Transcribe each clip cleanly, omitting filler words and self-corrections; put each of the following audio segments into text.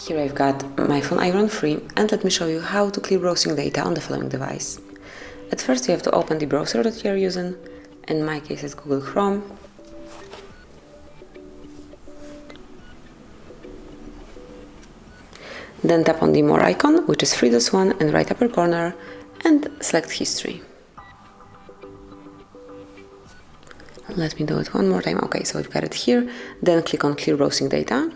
Here I've got my phone iron-free, and let me show you how to clear browsing data on the following device. At first you have to open the browser that you are using. In my case it's Google Chrome. Then tap on the More icon, which is 3+1 in the right upper corner, and select History. Let me do it one more time. Okay, so we've got it here. Then click on Clear Browsing Data.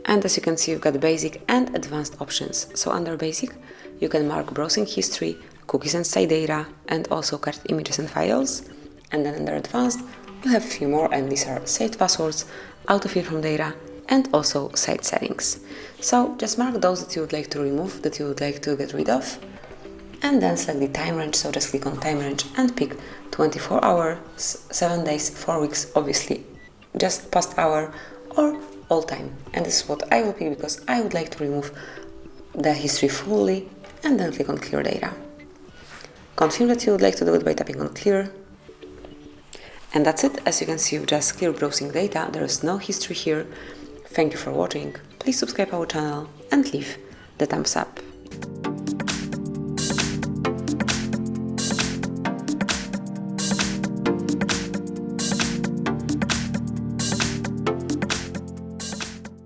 And as you can see, you've got basic and advanced options. So under basic, you can mark browsing history, cookies and site data, and also cached images and files. And then under advanced, you have a few more, and these are saved passwords, autofill from data, and also site settings. So just mark those that you would like to remove, that you would like to get rid of. And then select the time range, so just click on time range and pick 24 hours, 7 days, 4 weeks, obviously just past hour, or all time. And this is what I will pick because I would like to remove the history fully, and then click on Clear Data. Confirm that you would like to do it by tapping on Clear. And that's it. As you can see, you've just cleared browsing data. There is no history here. Thank you for watching. Please subscribe our channel and leave the thumbs up.